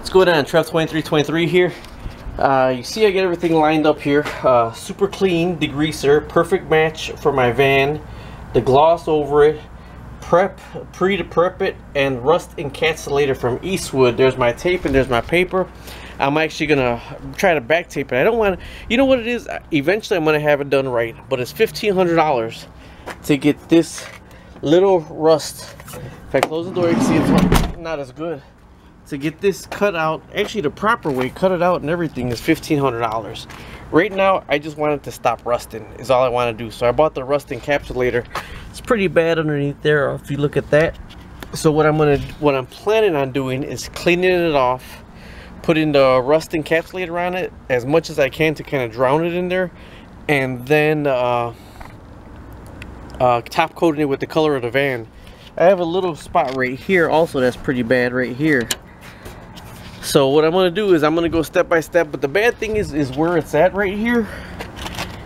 What's going on? Trev 2323 here. You see I get everything lined up here. Super clean degreaser, perfect match for my van. The gloss over it, pre to prep it, and rust encapsulator from Eastwood. There's my tape and there's my paper. I'm actually gonna try to back tape it. I don't want to, you know what it is? Eventually I'm gonna have it done right, but it's $1,500 to get this little rust. If I close the door, you can see it's not as good. To get this cut out, actually the proper way, cut it out and everything, is $1,500. Right now, I just wanted to stop rusting, is all I want to do. So I bought the rust encapsulator. It's pretty bad underneath there, if you look at that. So what I'm planning on doing is cleaning it off, putting the rust encapsulator on it as much as I can to kind of drown it in there, and then top coating it with the color of the van. I have a little spot right here also that's pretty bad right here. So what I'm going to do is I'm going to go step by step, but the bad thing is where it's at right here.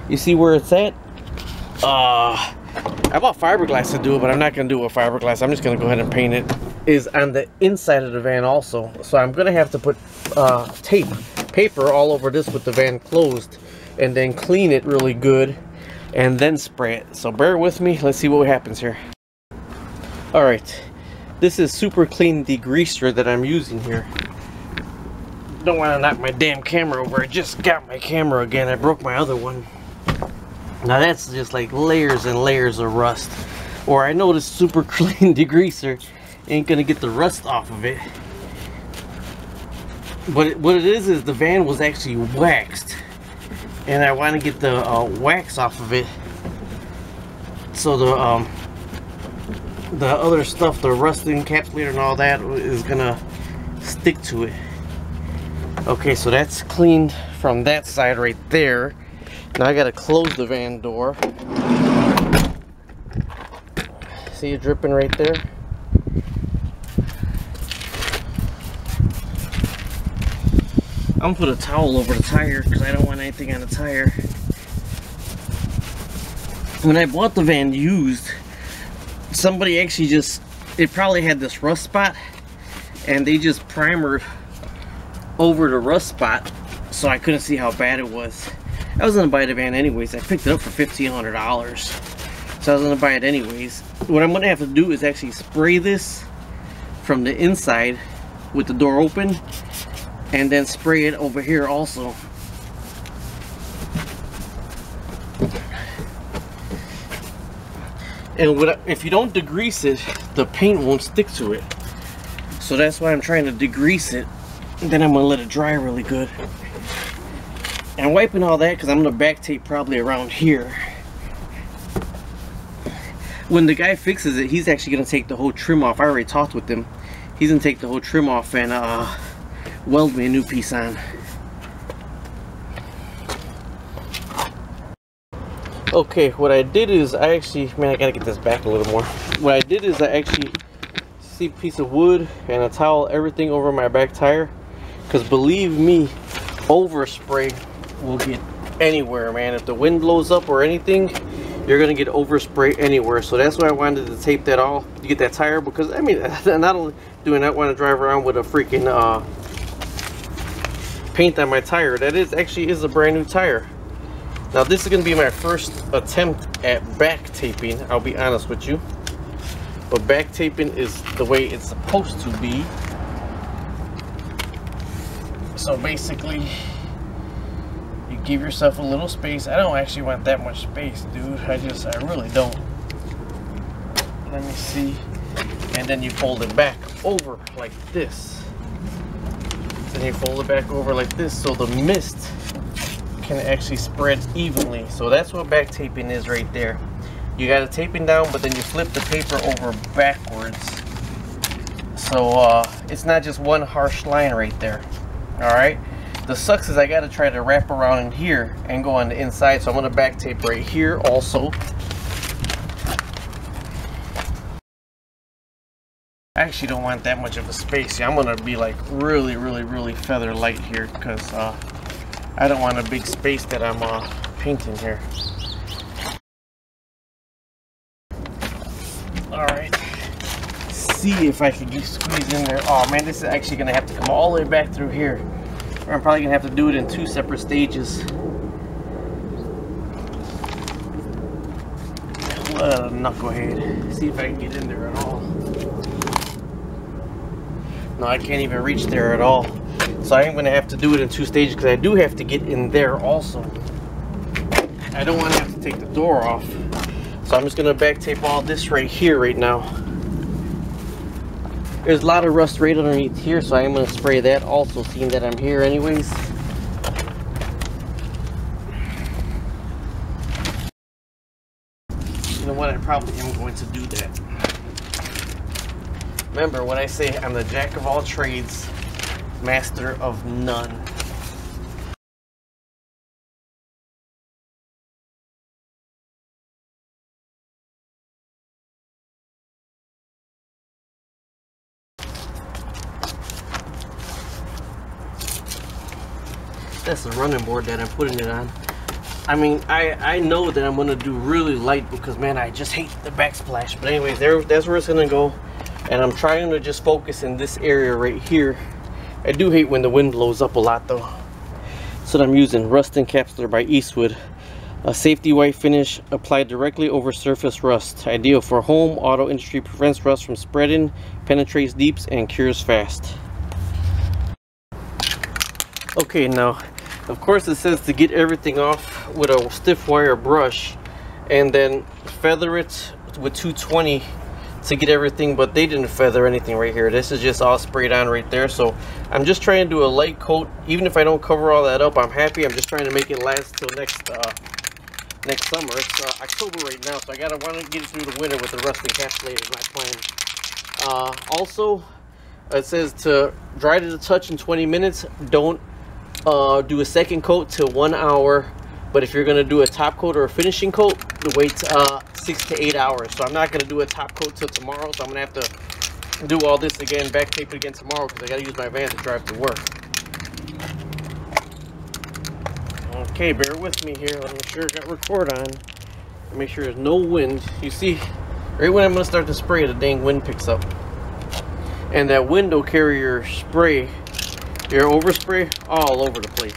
You see where it's at? I bought fiberglass to do it, but I'm not going to do it with fiberglass. I'm just going to go ahead and paint it. Is on the inside of the van also. So I'm going to have to put paper all over this with the van closed, and then clean it really good and then spray it. So bear with me. Let's see what happens here. Alright, this is super clean degreaser that I'm using here. Don't want to knock my damn camera over. I just got my camera again. I broke my other one. Now that's just like layers and layers of rust. Or I know this super clean degreaser ain't gonna get the rust off of it. But what it is the van was actually waxed, and I want to get the wax off of it. So the other stuff, the rust encapsulator and all that, is gonna stick to it. Okay, so that's cleaned from that side right there. Now I gotta close the van door. See it dripping right there? I'm gonna put a towel over the tire because I don't want anything on the tire. When I bought the van used, somebody actually it probably had this rust spot, and they just primered over the rust spot, so I couldn't see how bad it was. I was gonna buy the van anyways. I picked it up for $1,500, so I was gonna buy it anyways. What I'm gonna have to do is actually spray this from the inside with the door open, and then spray it over here also. And if you don't degrease it, the paint won't stick to it. So that's why I'm trying to degrease it. And then I'm going to let it dry really good. And I'm wiping all that because I'm going to back tape probably around here. When the guy fixes it, he's actually going to take the whole trim off. I already talked with him. He's going to take the whole trim off and weld me a new piece on. Okay, what I did is I actually, man, I gotta get this back a little more. What I did is I actually see a piece of wood and a towel, everything over my back tire, because believe me, overspray will get anywhere, man. If the wind blows up or anything, you're gonna get overspray anywhere. So that's why I wanted to tape that off to get that tire, because I mean, not only do I not want to drive around with a freaking paint on my tire, that actually is a brand new tire. Now this is going to be my first attempt at back taping, I'll be honest with you. But back taping is the way it's supposed to be. So basically, you give yourself a little space. I don't actually want that much space, dude. I really don't. Let me see. And then you fold it back over like this. Then you fold it back over like this so the mist can actually spread evenly. So that's what back taping is right there. You got it taping down, but then you flip the paper over backwards, so it's not just one harsh line right there. All right, the sucks is I got to try to wrap around in here and go on the inside, so I'm going to back tape right here also. I actually don't want that much of a space. Yeah, I'm going to be like really feather light here, because I don't want a big space that I'm painting here. Alright, see if I can get squeezed in there. Oh man, this is actually gonna have to come all the way back through here. Or I'm probably gonna have to do it in 2 separate stages. Let a knucklehead. See if I can get in there at all. No, I can't even reach there at all. So I am gonna have to do it in 2 stages because I do have to get in there also. I don't want to have to take the door off. So I'm just gonna back tape all this right here right now. There's a lot of rust right underneath here, so I am gonna spray that also, seeing that I'm here anyways. You know what, I probably am going to do that. Remember when I say I'm the jack of all trades, master of none. That's the running board that I'm putting it on. I mean, I know that I'm gonna do really light because man, I just hate the backsplash. But anyways, that's where it's gonna go. And I'm trying to just focus in this area right here. I do hate when the wind blows up a lot though. So I'm using Rust Encapsulator by Eastwood. A safety white finish applied directly over surface rust. Ideal for home, auto industry, prevents rust from spreading, penetrates deeps, and cures fast. Okay, now of course it says to get everything off with a stiff wire brush and then feather it with 220 to get everything, but they didn't feather anything right here. This is just all sprayed on right there. So I'm just trying to do a light coat. Even if I don't cover all that up, I'm happy. I'm just trying to make it last till next summer. It's October right now, so I want to get it through the winter with the Rust Encapsulator is my plan. Also it says to dry to the touch in 20 minutes. Don't do a second coat till 1 hour, but if you're going to do a top coat or a finishing coat, wait 6 to 8 hours. So I'm not going to do a top coat till tomorrow, so I'm going to have to do all this again, back tape it again tomorrow because I got to use my van to drive to work. Okay, bear with me here. Let me make sure I got record on. Make sure there's no wind. You see, right when I'm going to start to spray, the dang wind picks up. And that window carrier spray, your overspray, all over the place.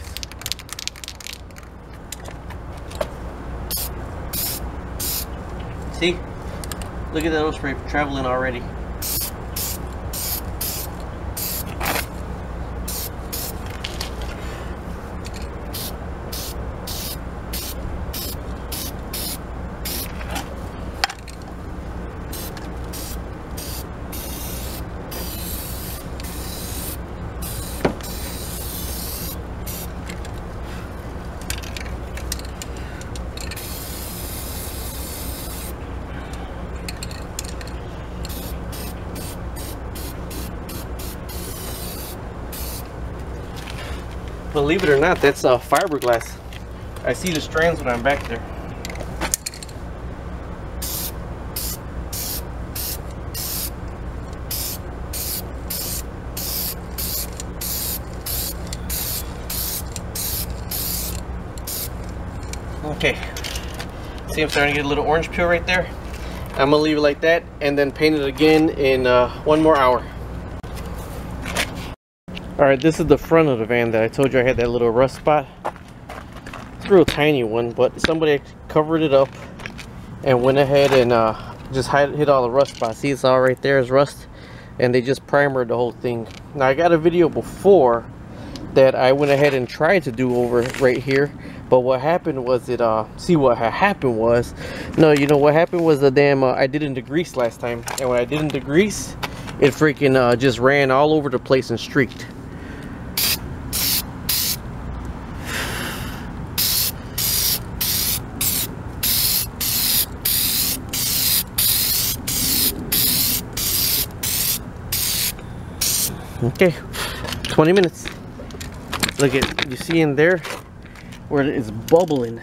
See? Look at that overspray traveling already. Believe it or not, that's fiberglass. I see the strands when I'm back there. Okay, see I'm starting to get a little orange peel right there. I'm gonna leave it like that and then paint it again in 1 more hour. Alright, this is the front of the van that I told you I had that little rust spot. It's a real tiny one, but somebody covered it up and went ahead and just hit all the rust spots. See, it's all right there is rust, and they just primered the whole thing. Now I got a video before that I went ahead and tried to do over right here, but what happened was you know what happened was the damn I did in degrease last time, and when I did in degrease, it freaking just ran all over the place and streaked. Okay, 20 minutes. Look at, you see in there where it's bubbling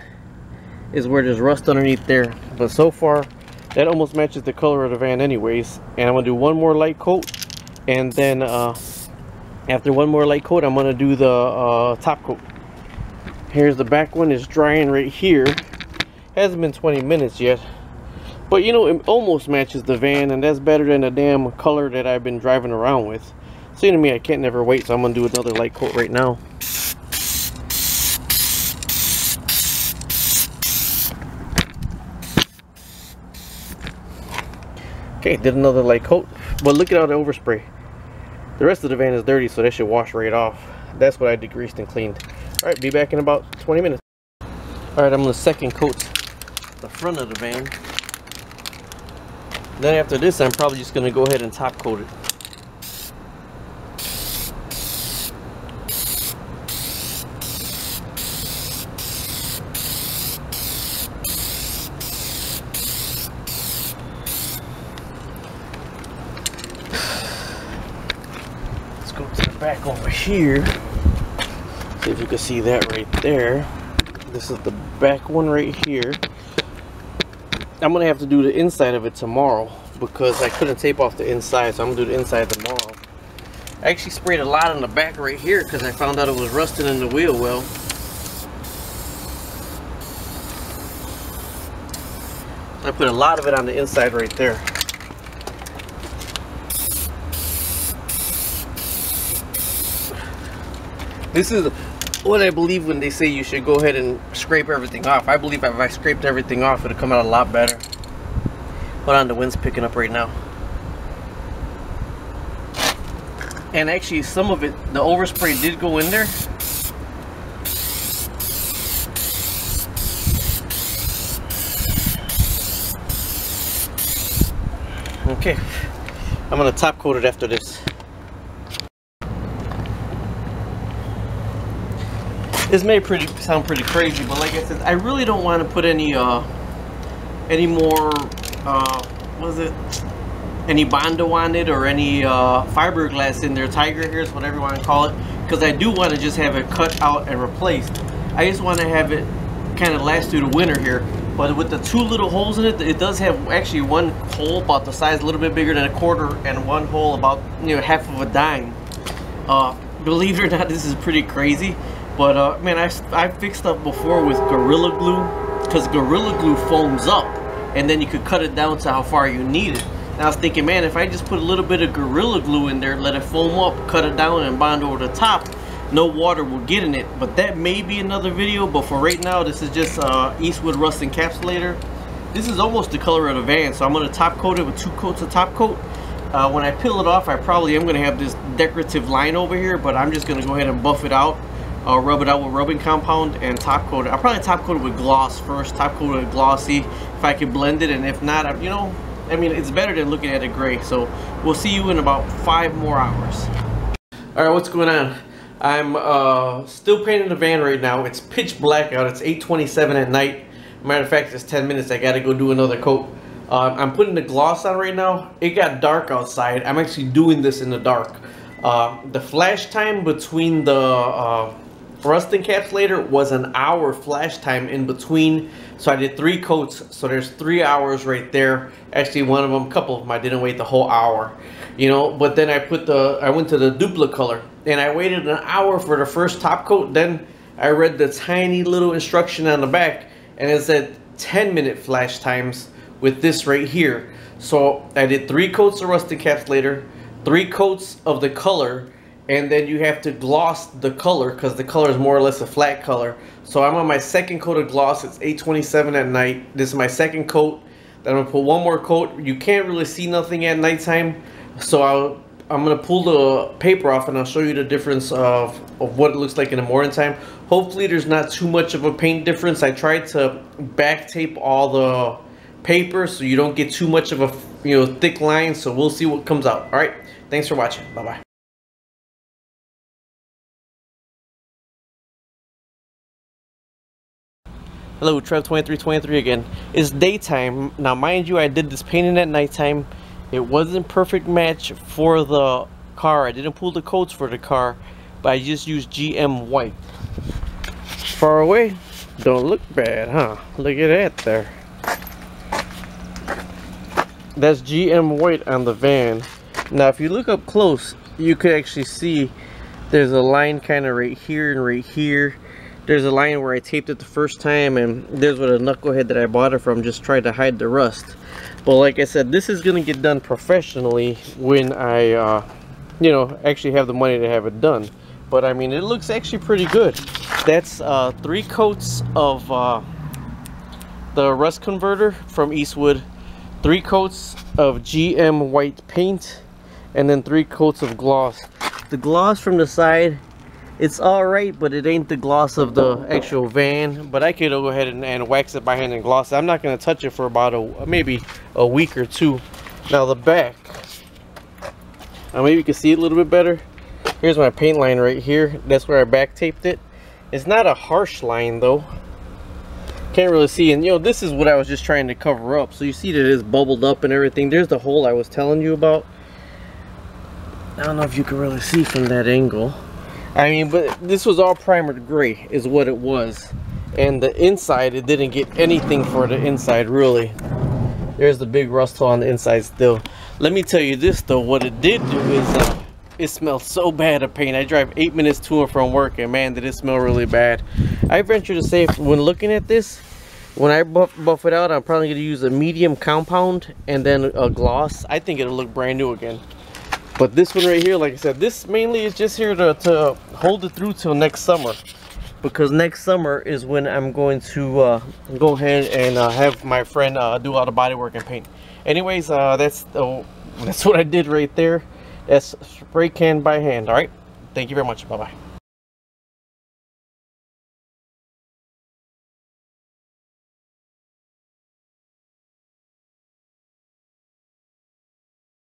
is where there's rust underneath there, but so far that almost matches the color of the van anyways. And I'm gonna do 1 more light coat, and then after 1 more light coat I'm gonna do the top coat. Here's the back one, is drying right here. Hasn't been 20 minutes yet, But you know, it almost matches the van, and that's better than the damn color that I've been driving around with. See, to me, I can't never wait, so I'm gonna do another light coat right now. Okay, did another light coat, but look at all the overspray. The rest of the van is dirty, so that should wash right off. That's what I degreased and cleaned. Alright, be back in about 20 minutes. Alright, I'm going to second coat the front of the van. Then after this, I'm probably just going to go ahead and top coat it. Let's go to the back over here. See if you can see that right there. This is the back one right here. I'm gonna have to do the inside of it tomorrow because I couldn't tape off the inside, so I'm gonna do the inside tomorrow. I actually sprayed a lot on the back right here because I found out it was rusting in the wheel well. I put a lot of it on the inside right there. This is what I believe when they say you should go ahead and scrape everything off. I believe if I scraped everything off, it'll come out a lot better. Hold on, the wind's picking up right now. And actually, some of it, the overspray did go in there. Okay, I'm gonna top coat it after this. This may sound pretty crazy, but like I said, I really don't want to put any more, any Bondo on it or any fiberglass in there, tiger hairs, whatever you want to call it, because I do want to just have it cut out and replaced. I just want to have it kind of last through the winter here. But with the two little holes in it, it does have actually one hole about the size, a little bit bigger than a quarter, and one hole about, you know, half of a dime. Believe it or not, this is pretty crazy. But man, I've fixed stuff before with Gorilla Glue, because Gorilla Glue foams up and then you could cut it down to how far you need it. And I was thinking, man, if I just put a little bit of Gorilla Glue in there, let it foam up, cut it down and bond over the top, no water will get in it. But that may be another video, but for right now, this is just Eastwood Rust Encapsulator. This is almost the color of the van, so I'm going to top coat it with 2 coats of top coat. When I peel it off, I probably am going to have this decorative line over here, but I'm just going to go ahead and buff it out. Rub it out with rubbing compound and top coat it. I'll probably top coat it with gloss first, top coat it with glossy if I can blend it, and if not, you know, I mean, it's better than looking at it gray. So we'll see you in about 5 more hours. Alright, what's going on? I'm still painting the van right now. It's pitch black out. It's 8:27 at night. Matter of fact, it's 10 minutes. I gotta go do another coat. I'm putting the gloss on right now. It got dark outside. I'm actually doing this in the dark. The flash time between the rust encapsulator was an hour flash time in between, so I did 3 coats, so there's 3 hours right there. Actually, one of them, a couple of them, I didn't wait the whole hour, you know. But then I went to the dupli color, and I waited an hour for the first top coat. Then I read the tiny little instruction on the back, and it said 10-minute flash times with this right here. So I did 3 coats of rust encapsulator, 3 coats of the color, and then you have to gloss the color because the color is more or less a flat color. So I'm on my second coat of gloss. It's 8:27 at night. This is my second coat. Then I'm gonna put one more coat. You can't really see nothing at nighttime, so I'm gonna pull the paper off and I'll show you the difference of what it looks like in the morning time. Hopefully there's not too much of a paint difference. I tried to back tape all the paper so you don't get too much of a, you know, thick line. So we'll see what comes out. All right, thanks for watching. Bye bye. Hello, Trev2323 again. It's daytime. Now, mind you, I did this painting at nighttime. It wasn't perfect match for the car. I didn't pull the coats for the car, but I just used GM white. Far away, don't look bad, huh? Look at that there. That's GM white on the van. Now, if you look up close, you could actually see there's a line kind of right here and right here. There's a line where I taped it the first time, and there's what a knucklehead that I bought it from just tried to hide the rust. But like I said, this is gonna get done professionally when I you know, actually have the money to have it done. But I mean, it looks actually pretty good. That's 3 coats of the rust converter from Eastwood, 3 coats of GM white paint, and then 3 coats of gloss. The gloss from the side, it's alright, but it ain't the gloss of the actual van. But I could go ahead and wax it by hand and gloss it. I'm not going to touch it for about maybe a week or 2. Now the back, maybe you can see it a little bit better. Here's my paint line right here. That's where I back taped it. It's not a harsh line though. Can't really see, and you know, this is what I was just trying to cover up. So you see that it's bubbled up and everything. There's the hole I was telling you about. I don't know if you can really see from that angle. I mean, but this was all primered gray is what it was. And the inside, it didn't get anything for the inside really. There's the big rust hole on the inside still. Let me tell you this though, what it did do is it smelled so bad of paint. I drive 8 minutes to and from work, and man, did it smell really bad. I venture to say, when looking at this, when I buff it out, I'm probably going to use a medium compound and then a gloss. I think it'll look brand new again. But this one right here, like I said, this mainly is just here to hold it through till next summer. Because next summer is when I'm going to go ahead and have my friend do all the body work and paint. Anyways, that's what I did right there. That's spray can by hand. All right, thank you very much. Bye bye.